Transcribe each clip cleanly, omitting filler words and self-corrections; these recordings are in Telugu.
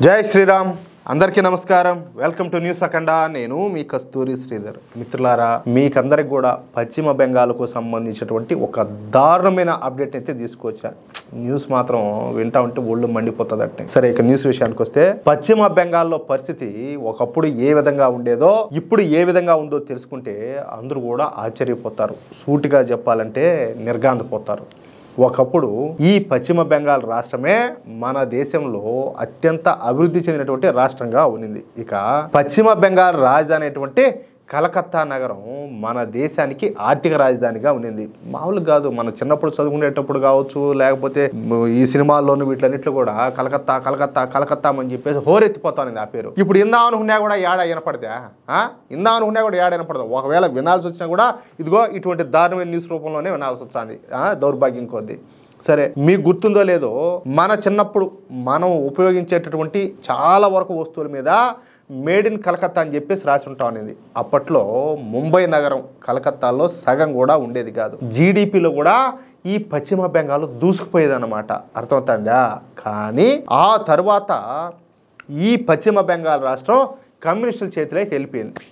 జై శ్రీరామ్ అందరికీ నమస్కారం వెల్కమ్ టు న్యూస్ అఖండ నేను మీ కస్తూరి శ్రీధర్ మిత్రులారా మీకందరికి కూడా పశ్చిమ బెంగాల్కు సంబంధించినటువంటి ఒక దారుణమైన అప్డేట్ అయితే తీసుకొచ్చా న్యూస్ మాత్రం వింటా ఉంటే ఒళ్ళు మండిపోతుందంటే సరే ఇక న్యూస్ విషయానికి వస్తే పశ్చిమ బెంగాల్లో పరిస్థితి ఒకప్పుడు ఏ విధంగా ఉండేదో ఇప్పుడు ఏ విధంగా ఉందో తెలుసుకుంటే అందరూ కూడా ఆశ్చర్యపోతారు సూటిగా చెప్పాలంటే నిర్గాంతపోతారు ఒకప్పుడు ఈ పశ్చిమ బెంగాల్ రాష్ట్రమే మన దేశంలో అత్యంత అభివృద్ధి చెందినటువంటి రాష్ట్రంగా ఉన్నింది ఇక పశ్చిమ బెంగాల్ రాజధాని అయినటువంటి కలకత్తా నగరం మన దేశానికి ఆర్థిక రాజధానిగా ఉన్నింది మామూలు కాదు మన చిన్నప్పుడు చదువుకునేటప్పుడు కావచ్చు లేకపోతే ఈ సినిమాల్లోనూ వీటిలన్నిట్లు కూడా కలకత్తా కలకత్తా కలకత్తా అని చెప్పేసి హోరెత్తిపోతాను ఆ పేరు ఇప్పుడు ఇందా అనుకున్నా కూడా ఏడ వినపడదా ఇందా అనుకున్నా కూడా ఏడ వినపడదు ఒకవేళ వినాల్సి వచ్చినా కూడా ఇదిగో ఇటువంటి దారుణమైన న్యూస్ రూపంలోనే వినాల్సి వస్తుంది దౌర్భాగ్యం కొద్ది సరే మీకు గుర్తుందో లేదో మన చిన్నప్పుడు మనం ఉపయోగించేటటువంటి చాలా వరకు వస్తువుల మీద మేడ్ ఇన్ కలకత్తా అని చెప్పేసి రాసి ఉంటాం అనేది అప్పట్లో ముంబై నగరం కలకత్తాలో సగం కూడా ఉండేది కాదు జీడిపిలో కూడా ఈ పశ్చిమ బెంగాల్ దూసుకుపోయేది అన్నమాట అర్థమవుతుందా కానీ ఆ తర్వాత ఈ పశ్చిమ బెంగాల్ రాష్ట్రం కమ్యూనిస్టుల చేతిలోకి వెళ్ళిపోయింది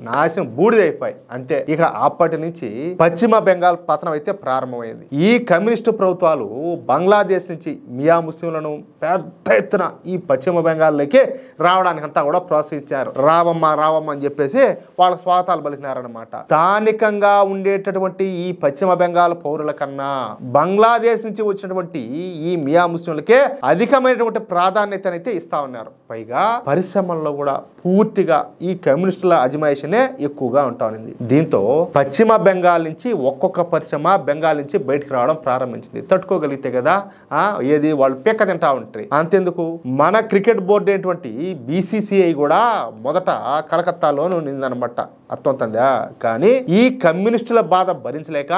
నాశనం బూడిదైపోయి అంతే ఇక అప్పటి నుంచి పశ్చిమ బెంగాల్ పతనం అయితే ప్రారంభమైంది ఈ కమ్యూనిస్టు ప్రభుత్వాలు బంగ్లాదేశ్ నుంచి మియా ముస్లింలను పెద్ద ఎత్తున ఈ పశ్చిమ బెంగాల్లోకి రావడానికి అంతా కూడా ప్రోత్సహించారు రావమ్మ అని చెప్పేసి వాళ్ళ స్వాగతాలు పలికినారనమాట స్థానికంగా ఉండేటటువంటి ఈ పశ్చిమ బెంగాల్ పౌరుల కన్నా బంగ్లాదేశ్ నుంచి వచ్చినటువంటి ఈ మియా ముస్లింలకే అధికమైనటువంటి ప్రాధాన్యతనైతే ఇస్తా ఉన్నారు పైగా పరిశ్రమల్లో కూడా పూర్తిగా ఈ కమ్యూనిస్టుల అజమాయిషనే ఎక్కువగా ఉంటుంది దీంతో పశ్చిమ బెంగాల్ నుంచి ఒక్కొక్క పరిశ్రమ బెంగాల్ నుంచి బయటకు రావడం ప్రారంభించింది తట్టుకోగలిగితే కదా ఏది వాళ్ళు పెక్క తింటా ఉంటారు అంతెందుకు మన క్రికెట్ బోర్డు అయినటువంటి BCCI కూడా మొదట కలకత్తాలోనే ఉండిందనమాట అర్థమవుతుందా కానీ ఈ కమ్యూనిస్టుల బాధ భరించలేక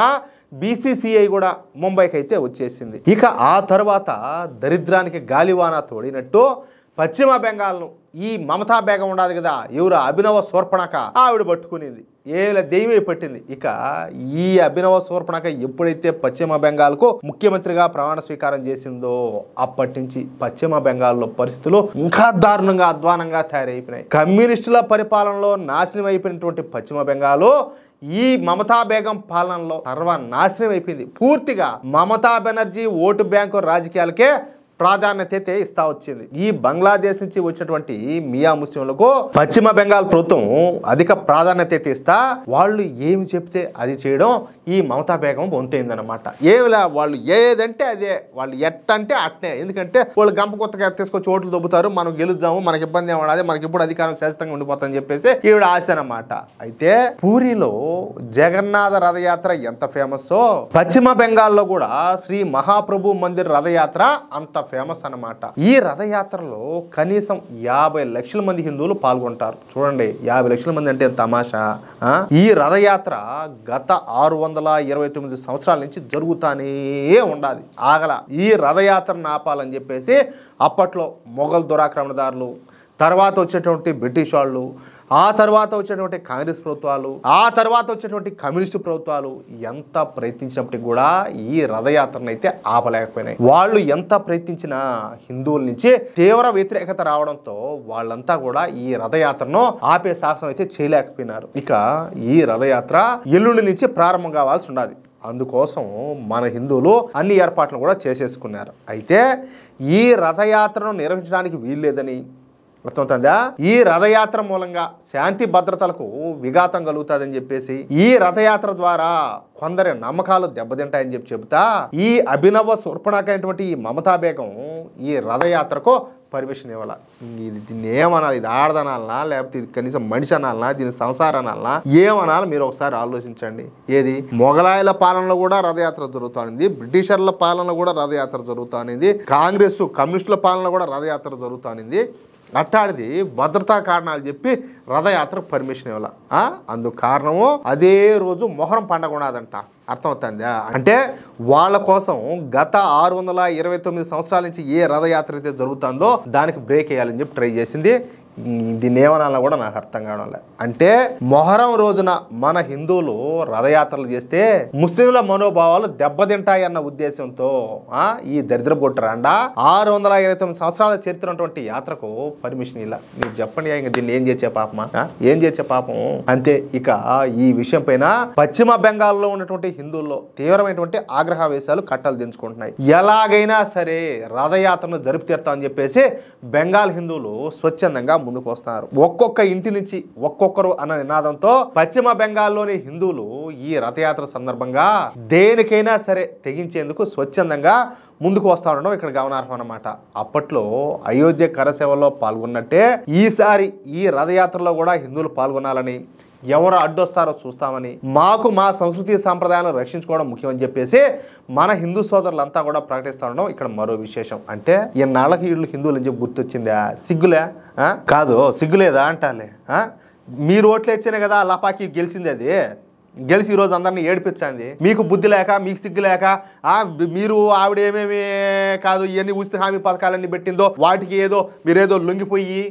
BCCI కూడా ముంబైకి అయితే వచ్చేసింది ఇక ఆ తర్వాత దరిద్రానికి గాలివాన తోడినట్టు పశ్చిమ బెంగాల్ను ఈ మమతా బేగం ఉండదు కదా ఎవరు అభినవ శూర్పణఖ ఆవిడ పట్టుకునేది ఏల దెయ్యమే పట్టింది ఇక ఈ అభినవ శూర్పణఖ ఎప్పుడైతే పశ్చిమ బెంగాల్కు ముఖ్యమంత్రిగా ప్రమాణ స్వీకారం చేసిందో అప్పటి నుంచి పశ్చిమ బెంగాల్లో పరిస్థితులు ఇంకా దారుణంగా అధ్వానంగా తయారైపోయినాయి కమ్యూనిస్టుల పరిపాలనలో నాశనం అయిపోయినటువంటి పశ్చిమ బెంగాల్ ఈ మమతా బేగం పాలనలో సర్వనాశనం అయిపోయింది పూర్తిగా మమతా బెనర్జీ ఓటు బ్యాంకు రాజకీయాలకే ప్రాధాన్యత అయితే ఇస్తా వచ్చింది ఈ బంగ్లాదేశ్ నుంచి వచ్చినటువంటి మియా ముస్లింలకు పశ్చిమ బెంగాల్ ప్రభుత్వం అధిక ప్రాధాన్యత అయితే ఇస్తా వాళ్ళు ఏమి చెప్తే అది చేయడం ఈ మమతా బేగం వంతైందనమాట ఏమిలా వాళ్ళు ఏదంటే అదే వాళ్ళు ఎట్టంటే అట్నే ఎందుకంటే వాళ్ళు గంప కొత్తగా తీసుకొచ్చి ఓట్లు దొబ్బుతారు మనం గెలుద్దాము మనకి ఇబ్బంది ఏమన్నది మనకి ఇప్పుడు అధికారం శాశ్వతంగా ఉండిపోతుందని చెప్పేసి ఈవిడ ఆశ అనమాట అయితే పూరిలో జగన్నాథ రథయాత్ర ఎంత ఫేమస్ పశ్చిమ బెంగాల్లో కూడా శ్రీ మహాప్రభు మందిర్ రథయాత్ర అంత ఫేమస్ అన్నమాట ఈ రథయాత్రలో కనీసం 50 లక్షల మంది హిందువులు పాల్గొంటారు చూడండి 50 లక్షల మంది అంటే తమాషా ఈ రథయాత్ర గత 629 సంవత్సరాల నుంచి జరుగుతానే ఉండాలి ఆగల ఈ రథయాత్రను ఆపాలని చెప్పేసి అప్పట్లో మొఘల్ దురాక్రమణదారులు తర్వాత వచ్చేటువంటి బ్రిటిష్ వాళ్ళు ఆ తర్వాత వచ్చేటువంటి కాంగ్రెస్ ప్రభుత్వాలు ఆ తర్వాత వచ్చేటువంటి కమ్యూనిస్టు ప్రభుత్వాలు ఎంత ప్రయత్నించినప్పటికీ కూడా ఈ రథయాత్రను అయితే ఆపలేకపోయినాయి వాళ్ళు ఎంత ప్రయత్నించినా హిందువుల నుంచి తీవ్ర వ్యతిరేకత రావడంతో వాళ్ళంతా కూడా ఈ రథయాత్రను ఆపే సాహసం అయితే చేయలేకపోయినారు ఇక ఈ రథయాత్ర ఎల్లుండి నుంచి ప్రారంభం కావాల్సి ఉన్నది అందుకోసం మన హిందువులు అన్ని ఏర్పాట్లు కూడా చేసేసుకున్నారు అయితే ఈ రథయాత్రను నిర్వహించడానికి వీల్లేదని అర్థమవుతుందా ఈ రథయాత్ర మూలంగా శాంతి భద్రతలకు విఘాతం కలుగుతుందని చెప్పేసి ఈ రథయాత్ర ద్వారా కొందరి నమ్మకాలు దెబ్బతింటాయని చెప్తా ఈ అభినవ శూర్పణఖ అయినటువంటి ఈ మమతా బేగం ఈ రథయాత్రకు పర్మిషన్ ఇవ్వాల దీన్ని ఏమనాలి ఇది ఆడదనాలనా లేకపోతే ఇది కనీసం మనిషి అనాలనా దీని సంసారం అనాలనా ఏమనాలి మీరు ఒకసారి ఆలోచించండి ఏది మొఘలాయుల పాలనలో కూడా రథయాత్ర జరుగుతుంది బ్రిటిషర్ల పాలన కూడా రథయాత్ర జరుగుతుంది కాంగ్రెస్ కమ్యూనిస్టుల పాలన కూడా రథయాత్ర జరుగుతుంది అట్టాడిది భద్రతా కారణాలు చెప్పి రథయాత్ర పర్మిషన్ ఇవ్వాల అందుకు కారణము అదే రోజు మొహరం పండగ ఉన్నదంట అర్థమవుతుందా అంటే వాళ్ళ కోసం గత 629 సంవత్సరాల నుంచి ఏ రథయాత్ర అయితే జరుగుతుందో దానికి బ్రేక్ వేయాలని చెప్పి ట్రై చేసింది దీన్ని ఏమనాలో కూడా నాకు అర్థం కావడం లేదు. అంటే మొహరం రోజున మన హిందువులు రథయాత్రలు చేస్తే ముస్లింల మనోభావాలు దెబ్బతింటాయి అన్న ఉద్దేశంతో ఈ దరిద్ర బొట్టరాండ 629 సంవత్సరాల చరిత్ర ఉన్నటువంటి యాత్రకు పర్మిషన్ ఇలా. మీరు చెప్పండి, ఇంకా దీన్ని ఏం చేసే పాపమా, ఏం చేసే పాపం అంతే. ఇక ఈ విషయం పైన పశ్చిమ బెంగాల్లో ఉన్నటువంటి హిందువుల్లో తీవ్రమైనటువంటి ఆగ్రహావేశాలు కట్టలు దించుకుంటున్నాయి. ఎలాగైనా సరే రథయాత్రను జరుపు తీరుతామని చెప్పేసి బెంగాల్ హిందువులు స్వచ్ఛందంగా ముందుకు వస్తున్నారు. ఒక్కొక్క ఇంటి నుంచి ఒక్కొక్కరు అన్న నినాదంతో పశ్చిమ బెంగాల్లోని హిందువులు ఈ రథయాత్ర సందర్భంగా దేనికైనా సరే తెగించేందుకు స్వచ్ఛందంగా ముందుకు వస్తా ఉండడం ఇక్కడ గమనార్హం అన్నమాట. అప్పట్లో అయోధ్య కరసేవలో పాల్గొన్నట్టే ఈసారి ఈ రథయాత్రలో కూడా హిందువులు పాల్గొనాలని, ఎవరు అడ్డొస్తారో చూస్తామని, మాకు మా సంస్కృతి సాంప్రదాయాలను రక్షించుకోవడం ముఖ్యమని చెప్పేసి మన హిందూ సోదరులంతా కూడా ప్రకటిస్తూ ఉండడం ఇక్కడ మరో విశేషం. అంటే ఈ నాళ్ళకి వీళ్ళు హిందువులు అని చెప్పి గుర్తొచ్చిందా? సిగ్గులే కాదు, సిగ్గులేదా అంటాలే. మీరు ఓట్లు ఇచ్చేనే కదా లపాకి గెలిచింది, అది గెలిచి ఈరోజు అందరినీ ఏడిపించింది. మీకు బుద్ధి లేక, మీకు సిగ్గు లేక, మీరు ఆవిడ ఏమేమి కాదు ఇవన్నీ ఉచిత హామీ పథకాలన్నీ పెట్టిందో వాటికి ఏదో మీరేదో లొంగిపోయి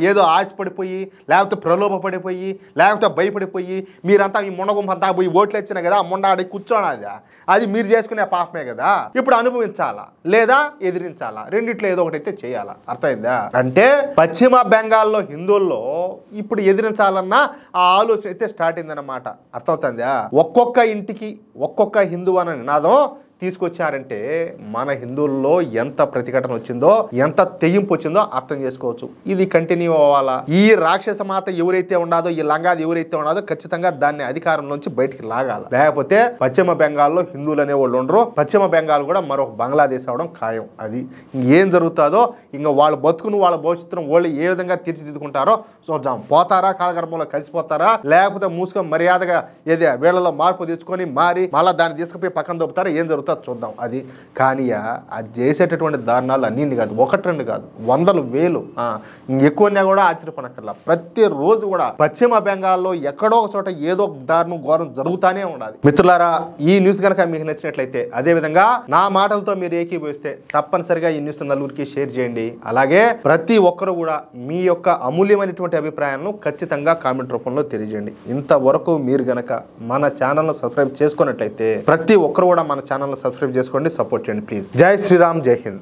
ఏదో ఆశపడిపోయి, లేకపోతే ప్రలోభపడిపోయి, లేకపోతే భయపడిపోయి మీరంతా ఈ ముండగుంపంతా పోయి ఓట్లు ఇచ్చినా కదా ముండాడి కూర్చోనాది, అది మీరు చేసుకునే పాపమే కదా. ఇప్పుడు అనుభవించాలా లేదా ఎదిరించాలా, రెండిట్లో ఏదో ఒకటి అయితే చేయాలా. అర్థమైందా? అంటే పశ్చిమ బెంగాల్లో హిందువుల్లో ఇప్పుడు ఎదిరించాలన్న ఆ ఆలోచన అయితే స్టార్ట్ అయిందన్నమాట. అర్థమవుతుందా? ఒక్కొక్క ఇంటికి ఒక్కొక్క హిందువు అన్న నినాదం తీసుకొచ్చారంటే మన హిందువుల్లో ఎంత ప్రతిఘటన వచ్చిందో, ఎంత తెగింపు వచ్చిందో అర్థం చేసుకోవచ్చు. ఇది కంటిన్యూ అవ్వాలా. ఈ రాక్షస మాత ఎవరైతే ఉన్నాదో, ఈ లంగాది ఎవరైతే ఉన్నాదో ఖచ్చితంగా దాన్ని అధికారంలోంచి బయటికి లాగాల. లేకపోతే పశ్చిమ బెంగాల్లో హిందువులు అనే వాళ్ళు ఉండరు, పశ్చిమ బెంగాల్ కూడా మరొక బంగ్లాదేశ్ అవడం ఖాయం. అది ఏం జరుగుతుందో, ఇంకా వాళ్ళ బతుకును వాళ్ళ భవిష్యత్తును వాళ్ళు ఏ విధంగా తీర్చిదిద్దుకుంటారో చూద్దాం. పోతారా కాలగర్భంలో కలిసిపోతారా, లేకపోతే మూసుకొని మర్యాదగా ఏదే వీళ్ళలో మార్పు తెచ్చుకొని మారి మళ్ళీ దాన్ని తీసుకుపోయి పక్కన దొప్పుతారా, ఏం జరుగుతుంది చూద్దాం. అది కానీ అది చేసేటటువంటి దారుణాలు అన్ని కాదు, ఒకటి రెండు కాదు, వందలు వేలు ఎక్కువన్నా కూడా ఆశ్చర్యపడక్కర్లా. ప్రతిరోజు కూడా పశ్చిమ బెంగాల్లో ఎక్కడో ఒక చోట ఏదో దారుణం ఘోరం జరుగుతానే ఉండాలి. మిత్రులారా, ఈ న్యూస్ కనుక మీకు నచ్చినట్లయితే, అదే విధంగా నా మాటలతో మీరు ఏకీభవిస్తే తప్పనిసరిగా ఈ న్యూస్ నలుగురికి షేర్ చేయండి. అలాగే ప్రతి ఒక్కరు కూడా మీ యొక్క అమూల్యమైనటువంటి అభిప్రాయాలను ఖచ్చితంగా కామెంట్ రూపంలో తెలియజేయండి. ఇంతవరకు మీరు గనక మన ఛానల్ను సబ్స్క్రైబ్ చేసుకున్నట్లయితే ప్రతి ఒక్కరు కూడా మన ఛానల్ సబ్స్క్రైబ్ చేసుకోండి, సపోర్ట్ చేయండి ప్లీజ్. జై శ్రీరామ్, జై హింద్.